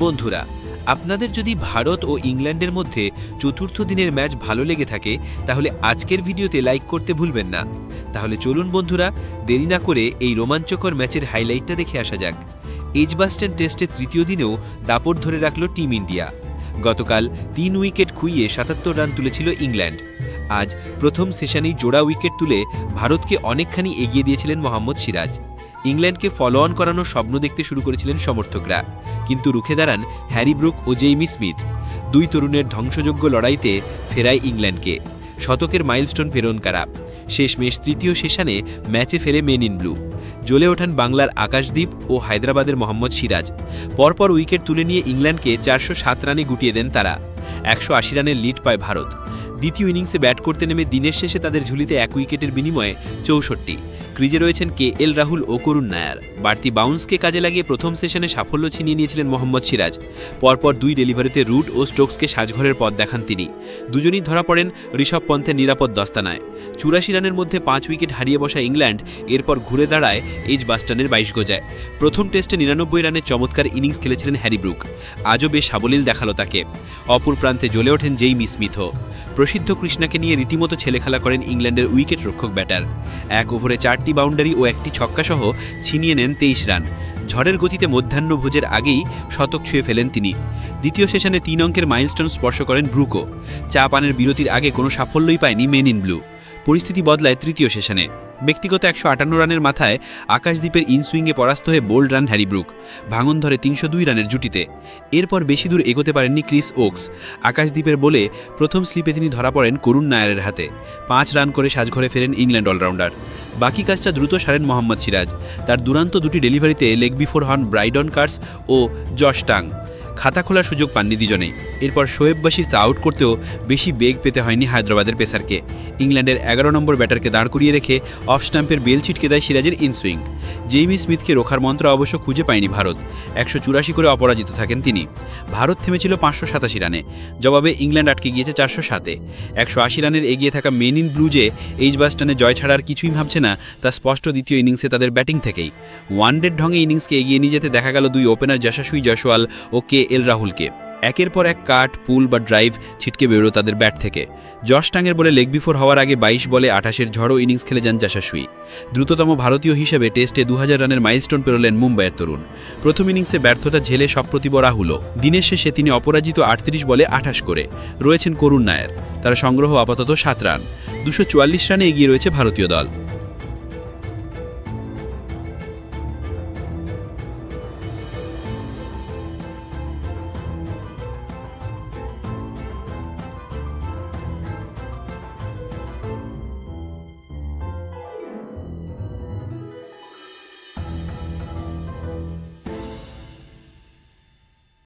বন্ধুরা, আপনাদের যদি ভারত ও ইংল্যান্ডের মধ্যে চতুর্থ দিনের ম্যাচ ভালো লেগে থাকে তাহলে আজকের ভিডিওতে লাইক করতে ভুলবেন না। তাহলে চলুন বন্ধুরা, দেরি না করে এই রোমাঞ্চকর ম্যাচের হাইলাইটটা দেখে আসা যাক। এজবাস্টন টেস্টের তৃতীয় দিনেও দাপট ধরে রাখল টিম ইন্ডিয়া। গতকাল ৩ উইকেট খুইয়ে ৭৭ রান তুলেছিল ইংল্যান্ড। আজ প্রথম সেশনেই জোড়া উইকেট তুলে ভারতকে অনেকখানি এগিয়ে দিয়েছিলেন মোহাম্মদ সিরাজ। ইংল্যান্ডকে ফলো অন করানোর স্বপ্ন দেখতে শুরু করেছিলেন সমর্থকরা, কিন্তু রুখে দাঁড়ান হ্যারি ব্রুক ও জেইমি স্মিথ। দুই তরুণের ধ্বংসযোগ্য লড়াইতে ফেরায় ইংল্যান্ডকে শতকের মাইলস্টোন প্রেরণকারা। শেষমেশ তৃতীয় সেশনে ম্যাচে ফেরে মেন ইন ব্লু। জ্বলে ওঠান বাংলার আকাশদ্বীপ ও হায়দ্রাবাদের মোহাম্মদ সিরাজ। পরপর উইকেট তুলে নিয়ে ইংল্যান্ডকে ৪০৭ রানে গুটিয়ে দেন তারা। ১৮০ রানের লিড পায় ভারত। দ্বিতীয় ইনিংসে ব্যাট করতে নেমে দিনের শেষে তাদের ঝুলিতে ১ উইকেটের বিনিময়ে ৬৪। ক্রিজে রয়েছেন KL রাহুল ও করুণ নায়ার। বাড়তি বাউন্সকে কাজে লাগিয়ে প্রথম সেশনে সাফল্য ছিনিয়ে নিয়েছিলেন মোহাম্মদ সিরাজ। পরপর দুই ডেলিভারিতে রুট ও স্টোকসকে সাজঘরের পথ দেখান তিনি। দুজনই ধরা পড়েন ঋষভ পন্থের নিরাপদ দস্তানায়। ৮৪ রানের মধ্যে ৫ উইকেট হারিয়ে বসা ইংল্যান্ড এরপর ঘুরে দাঁড়ায় এজবাস্টনের ২২ গজায়। প্রথম টেস্টে ৯৯ রানের চমৎকার ইনিংস খেলেছিলেন হ্যারি ব্রুক। আজও বেশ সাবলীল দেখালো তাকে। অপর প্রান্তে জ্বলে ওঠেন জেইমি স্মিথও। প্রসিদ্ধ কৃষ্ণাকে নিয়ে রীতিমতো ছেলেখেলা করেন ইংল্যান্ডের উইকেট রক্ষক ব্যাটার। ১ ওভারে ৪টি বাউন্ডারি ও ১টি ছক্কাসহ ছিনিয়ে নেন ২৩ রান। ঝড়ের গতিতে মধ্যাহ্নভোজের আগেই শতক ছুঁয়ে ফেলেন তিনি। দ্বিতীয় সেশনে ৩ অঙ্কের মাইলস্টোন স্পর্শ করেন ব্রুকও। চা পানের বিরতির আগে কোনো সাফল্যই পায়নি মেন ইন ব্লু। পরিস্থিতি বদলায় তৃতীয় সেশনে। ব্যক্তিগত ১৫৮ রানের মাথায় আকাশদ্বীপের ইনসুইংয়ে পরাস্ত হয়ে বোল্ড রান হ্যারি ব্রুক। ভাঙন ধরে ৩০২ রানের জুটিতে। এরপর বেশি দূর এগোতে পারেননি ক্রিস ওকস। আকাশদ্বীপের বলে প্রথম স্লিপে তিনি ধরা পড়েন করুণ নায়ারের হাতে। ৫ রান করে সাজঘরে ফেরেন ইংল্যান্ড অলরাউন্ডার। বাকি কাজটা দ্রুত সারেন মোহাম্মদ সিরাজ। তার দুরান্ত দুটি ডেলিভারিতে লেগ বিফোর হন ব্রাইডন কার্স ও জশ টাং। খাতা খোলার সুযোগ পাননি দুজনেই। এরপর শোয়েব বাশিরকে আউট করতেও বেশি বেগ পেতে হয়নি হায়দ্রাবাদের পেসারকে। ইংল্যান্ডের ১১ নম্বর ব্যাটারকে দাঁড় করিয়ে রেখে অফ স্টাম্পের বেল ছিটকে দেয় সিরাজের ইনসুইং। জেইমি স্মিথকে রোখার মন্ত্র অবশ্য খুঁজে পায়নি ভারত। ১৮৪ করে অপরাজিত থাকেন তিনি। ভারত থেমেছিল ৫৮৭ রানে। জবাবে ইংল্যান্ড আটকে গিয়েছে ৪০৭-এ। ১৮০ রানের এগিয়ে থাকা মেন ইন ব্লু যে এজবাস্টনে জয় ছাড়া আর কিছুই ভাবছে না, তা স্পষ্ট দ্বিতীয় ইনিংসে তাদের ব্যাটিং থেকেই। ওয়ানডের ঢঙে ইনিংসকে এগিয়ে নিয়ে যেতে দেখা গেল দুই ওপেনার যশস্বী জয়সওয়াল ও KL রাহুলকে। একের পর এক কাট, পুল বা ড্রাইভ ছিটকে বেরো তাদের ব্যাট থেকে। জশ টাঙের বলে লেগ বিফোর হওয়ার আগে ২২ বলে ২৮-এর ঝড়ো ইনিংস খেলে যান যশস্বী। দ্রুততম ভারতীয় হিসেবে টেস্টে ২০০০ রানের মাইলস্টোন পেরোলেন মুম্বাইয়ের তরুণ। প্রথম ইনিংসে ব্যর্থতা ঝেলে সপ্রতিভ রাহুলও। দিনের শেষে তিনি অপরাজিত ৩৮ বলে ২৮ করে। রয়েছেন করুণ নায়ার। তার সংগ্রহ আপাতত ৭ রান। ২৪৪ রানে এগিয়ে রয়েছে ভারতীয় দল।